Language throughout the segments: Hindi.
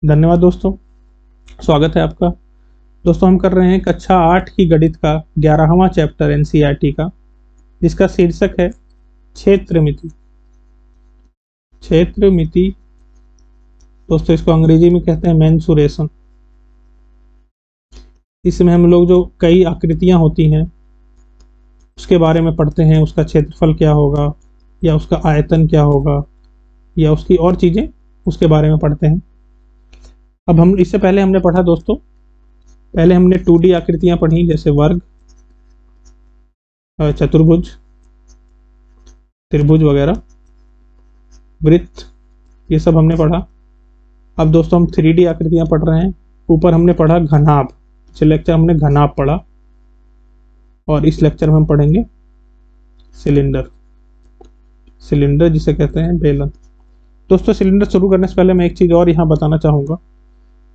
धन्यवाद दोस्तों। स्वागत है आपका। दोस्तों हम कर रहे हैं कक्षा 8 की गणित का 11वां चैप्टर एनसीईआरटी का, जिसका शीर्षक है क्षेत्र मिति। क्षेत्र मिति दोस्तों इसको अंग्रेजी में कहते हैं मेंसुरेशन। इसमें हम लोग जो कई आकृतियां होती हैं उसके बारे में पढ़ते हैं, उसका क्षेत्रफल क्या होगा या उसका आयतन क्या होगा या उसकी और चीजें उसके बारे में पढ़ते हैं। अब हम इससे पहले हमने पढ़ा दोस्तों, पहले हमने 2D आकृतियां पढ़ी, जैसे वर्ग, चतुर्भुज, त्रिभुज वगैरह, वृत्त, ये सब हमने पढ़ा। अब दोस्तों हम 3D आकृतियां पढ़ रहे हैं। ऊपर हमने पढ़ा घनाभ, पिछले लेक्चर हमने घनाभ पढ़ा और इस लेक्चर में हम पढ़ेंगे सिलेंडर। सिलेंडर जिसे कहते हैं बेलन। दोस्तों सिलेंडर शुरू करने से पहले मैं एक चीज और यहाँ बताना चाहूंगा।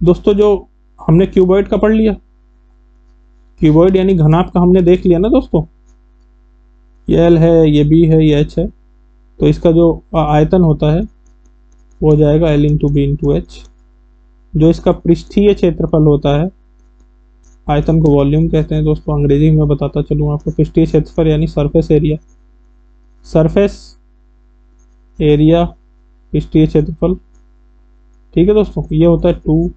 दोस्तों जो हमने क्यूबॉइड का पढ़ लिया, क्यूबॉइड यानी घनाभ का हमने देख लिया ना दोस्तों। ये एल है, ये बी है, ये एच है, तो इसका जो आयतन होता है वो हो जाएगा L into B into H. जो इसका पृष्ठीय क्षेत्रफल होता है, आयतन को वॉल्यूम कहते हैं दोस्तों, अंग्रेजी में बताता चलूँ आपको। पृष्ठीय क्षेत्रफल यानी सरफेस एरिया, सरफेस एरिया पृष्ठीय क्षेत्रफल। ठीक है दोस्तों, ये होता है 2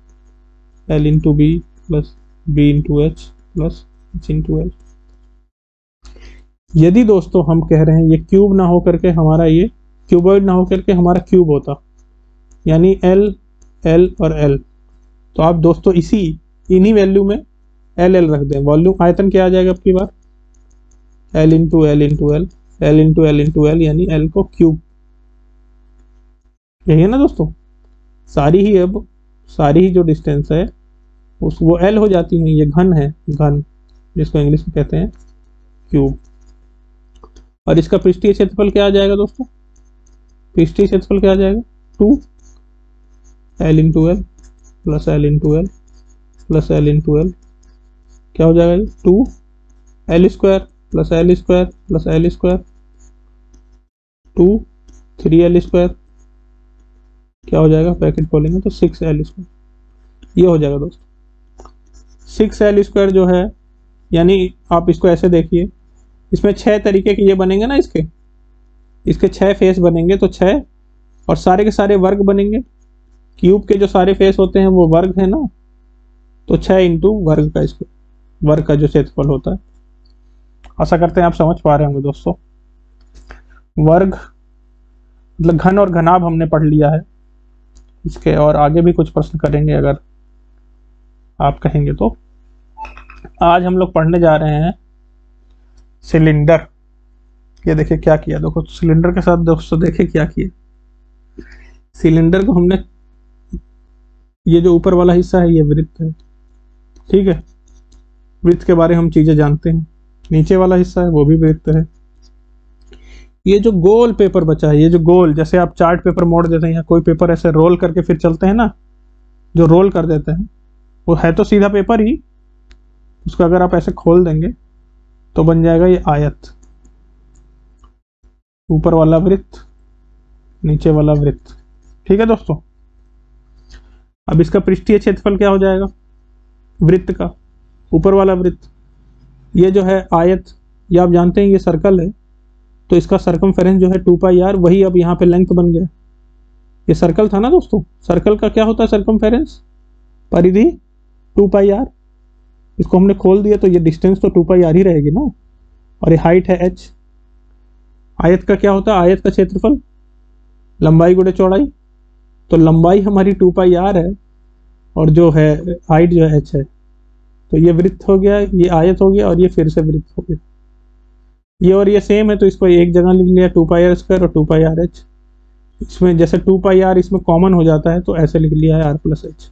L into B plus B into H plus H into L. यदि दोस्तों हम कह रहे हैं ये क्यूब ना हो करके हमारा, ये क्यूबॉइड ना हो करके हमारा क्यूब होता, यानी एल एल और एल, तो आप दोस्तों इन्हीं वैल्यू में एल एल रख दें। वॉल्यूम आयतन क्या आ जाएगा आपकी बार, L into L into L, L into L into L, यानी एल को क्यूब। यही है ना दोस्तों। सारी ही जो डिस्टेंस है वो एल हो जाती है। ये घन है, घन जिसको इंग्लिश में कहते हैं क्यूब। और इसका पृष्ठीय क्षेत्रफल क्या आ जाएगा दोस्तों, पृष्ठीय क्षेत्रफल क्या आ जाएगा 2 L into L plus L into L plus L into L. क्या हो जाएगा, 2 L square plus L square plus L square, 2 3 L square, क्या हो जाएगा, ब्रैकेट खोलेंगे तो 6 एल स्क्वायर। ये हो जाएगा दोस्तों 6 एल स्क्वायर जो है, यानी आप इसको ऐसे देखिए, इसमें 6 तरीके के ये बनेंगे ना, इसके 6 फेस बनेंगे, तो 6 और सारे के सारे वर्ग बनेंगे। क्यूब के जो सारे फेस होते हैं वो वर्ग है ना, तो 6 इंटू वर्ग का, इसको वर्ग का जो क्षेत्रफल होता है। आशा करते हैं आप समझ पा रहे होंगे दोस्तों। वर्ग मतलब घन और घनाभ हमने पढ़ लिया है। इसके और आगे भी कुछ प्रश्न करेंगे अगर आप कहेंगे तो। आज हम लोग पढ़ने जा रहे हैं सिलेंडर। ये देखिए क्या किया, देखो सिलेंडर के साथ दोस्तों देखिए क्या किया। सिलेंडर को हमने, ये जो ऊपर वाला हिस्सा है ये वृत्त है, ठीक है, वृत्त के बारे में हम चीजें जानते हैं। नीचे वाला हिस्सा है वो भी वृत्त है। ये जो गोल पेपर बचा है, ये जो गोल, जैसे आप चार्ट पेपर मोड़ देते हैं या कोई पेपर ऐसे रोल करके फिर चलते हैं ना, जो रोल कर देते हैं, वो है तो सीधा पेपर ही, उसको अगर आप ऐसे खोल देंगे तो बन जाएगा ये आयत। ऊपर वाला वृत्त, नीचे वाला वृत्त, ठीक है दोस्तों। अब इसका पृष्ठीय क्षेत्रफल क्या हो जाएगा वृत्त का, ऊपर वाला वृत्त। ये जो है आयत, ये आप जानते हैं ये सर्कल है, तो इसका सर्कमफेरेंस जो है 2 पाई आर, वही अब यहाँ पे लेंथ बन गया। ये सर्कल था ना दोस्तों, सर्कल का क्या होता है सर्कमफेरेंस, परिधि 2 पाई आर। इसको हमने खोल दिया तो ये डिस्टेंस तो 2 पाई आर ही रहेगी ना, और ये हाइट है h। आयत का क्या होता है, आयत का क्षेत्रफल लंबाई गुणे चौड़ाई, तो लंबाई हमारी 2 पाई आर है और जो है हाइट जो है h है, तो ये वृत्त हो गया, ये आयत हो गया और ये फिर से वृत्त हो गया। ये और ये सेम है तो इसको एक जगह लिख लिया 2 पाई आर स्क्वायर और 2 पाई आर एच। इसमें जैसे 2 पाई आर इसमें कॉमन हो जाता है तो ऐसे लिख लिया है आर प्लस एच।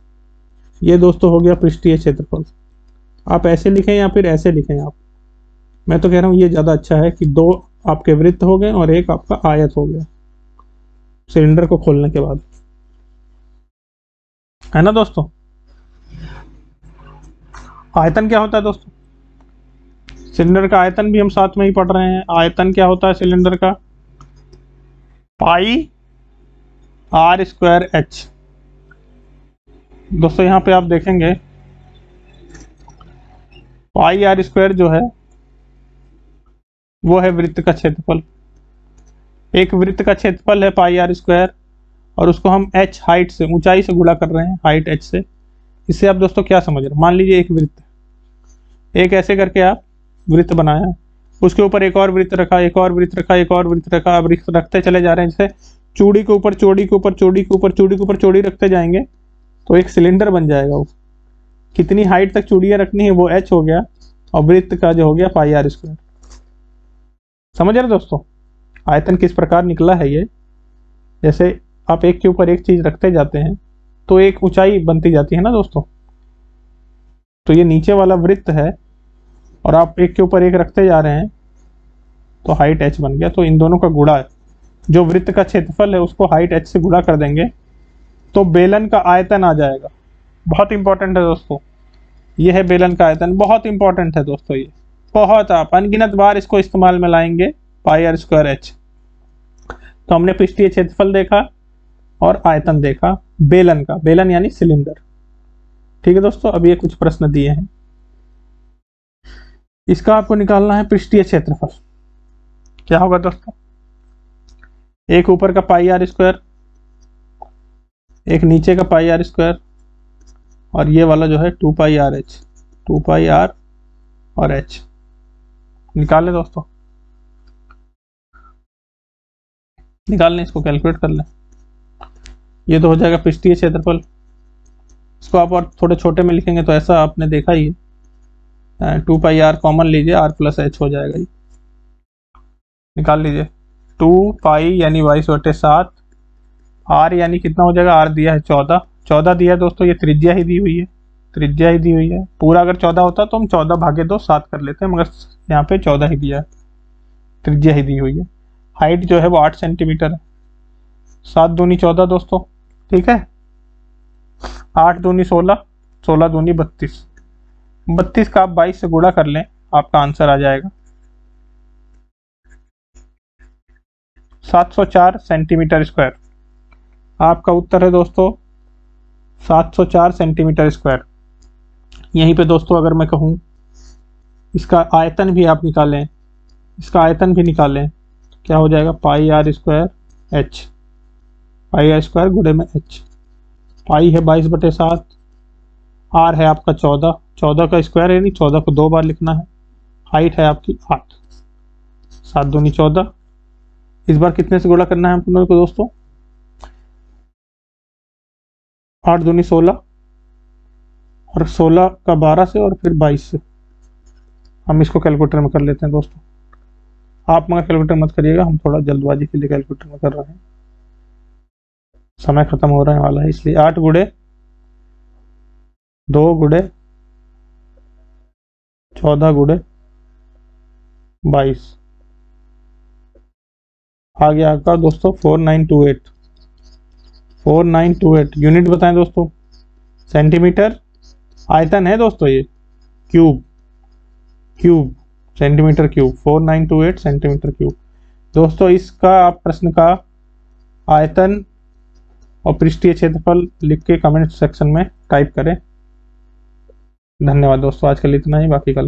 ये दोस्तों हो गया पृष्ठीय क्षेत्रफल। आप ऐसे लिखें या फिर ऐसे लिखें आप, मैं तो कह रहा हूँ ये ज़्यादा अच्छा है कि 2 आपके वृत्त हो गए और एक आपका आयत हो गया सिलेंडर को खोलने के बाद, है ना दोस्तों। आयतन क्या होता है दोस्तों, सिलेंडर का आयतन भी हम साथ में ही पढ़ रहे हैं। आयतन क्या होता है सिलेंडर का, पाई आर स्क्वायर एच। दोस्तों यहाँ पे आप देखेंगे पाई आर स्क्वायर जो है वो है वृत्त का क्षेत्रफल। एक वृत्त का क्षेत्रफल है पाई आर स्क्वायर, और उसको हम h हाइट से, ऊंचाई से गुणा कर रहे हैं, हाइट h से। इससे आप दोस्तों क्या समझ रहे हैं? मान लीजिए एक वृत्त, एक ऐसे करके आप वृत्त बनाया, उसके ऊपर एक और वृत्त रखा, एक और वृत्त रखा, एक और वृत्त रखा, अब वृत्त रखते चले जा रहे हैं। जैसे चूड़ी के ऊपर चौड़ी के ऊपर चौड़ी के ऊपर चौड़ी के ऊपर चौड़ी रखते जाएंगे तो एक सिलेंडर बन जाएगा। वो कितनी हाइट तक चूड़ियां रखनी है वो h हो गया, और वृत्त का जो हो गया पाई आर स्क्वायर। समझ रहे दोस्तों आयतन किस प्रकार निकला है ये? जैसे आप एक के ऊपर एक चीज रखते जाते हैं तो एक ऊंचाई बनती जाती है ना दोस्तों। तो ये नीचे वाला वृत्त है और आप एक के ऊपर एक रखते जा रहे हैं तो हाइट h बन गया। तो इन दोनों का गुणा है, जो वृत्त का क्षेत्रफल है उसको हाइट h से गुणा कर देंगे तो बेलन का आयतन आ जाएगा। बहुत इंपॉर्टेंट है दोस्तों, ये है बेलन का आयतन, बहुत इंपॉर्टेंट है दोस्तों ये, बहुत आप अनगिनत बार इसको इस्तेमाल में लाएंगे, पाई आर स्क्वायर h। तो हमने पृष्ठीय क्षेत्रफल देखा और आयतन देखा बेलन का, बेलन यानी सिलेंडर। ठीक है दोस्तों, अब ये कुछ प्रश्न दिए हैं, इसका आपको निकालना है पृष्ठीय क्षेत्रफल। क्या होगा दोस्तों? एक ऊपर का पाई आर स्क्वायर, एक नीचे का पाई आर स्क्वायर, और ये वाला जो है 2 पाई आर एच, 2 पाई आर और एच। निकाल लें दोस्तों, निकाल लें, इसको कैलकुलेट कर लें। ये तो हो जाएगा पृष्ठीय क्षेत्रफल। इसको आप और थोड़े छोटे में लिखेंगे तो ऐसा आपने देखा ही है, 2 पाई आर कॉमन लीजिए, आर प्लस एच हो जाएगा। ये निकाल लीजिए, 2 पाई यानी 22/7, आर यानी कितना हो जाएगा? आर दिया है 14, 14 दिया है दोस्तों, ये त्रिज्या ही दी हुई है, त्रिज्या ही दी हुई है। पूरा अगर 14 होता तो हम 14 भागे 2 7 कर लेते हैं, मगर यहाँ पे 14 ही दिया है, त्रिज्या ही दी हुई है। हाइट जो है वो 8 सेंटीमीटर है, 7 दूनी 14 दोस्तों, ठीक है, 8 दूनी 16, 16 दूनी 32, 32 का आप 22 से गुणा कर लें, आपका आंसर आ जाएगा 704 सेंटीमीटर स्क्वायर। आपका उत्तर है दोस्तों 704 सेंटीमीटर स्क्वायर। यहीं पे दोस्तों अगर मैं कहूँ इसका आयतन भी आप निकालें, इसका आयतन भी निकालें, क्या हो जाएगा? Pi r square h, pi r square गुणे में एच। पाई है 22/7, आर है आपका 14, 14 का स्क्वायर है, नहीं 14 को 2 बार लिखना है। हाइट है आपकी 8, 7 दूनी 14, इस बार कितने से गुणा करना है हम लोगों को दोस्तों? 8 दूनी 16, और 16 का 12 से, और फिर 22 से। हम इसको कैलकुलेटर में कर लेते हैं दोस्तों, आप मगर कैलकुलेटर मत करिएगा, हम थोड़ा जल्दबाजी के लिए कैलकुलेटर में कर रहे हैं, समय खत्म हो रहा वाला है इसलिए। 8 गुणे 2 गुणे 14 गुणे 22 आ गया आपका दोस्तों 4928, 4928। यूनिट बताएं दोस्तों, सेंटीमीटर। आयतन है दोस्तों ये, cube, cube, centimetre cube, 4928 centimetre cube. दोस्तों इसका आप प्रश्न का आयतन और पृष्ठीय क्षेत्रफल लिख के कमेंट सेक्शन में टाइप करें। धन्यवाद दोस्तों, आज के लिए इतना ही, बाकी कल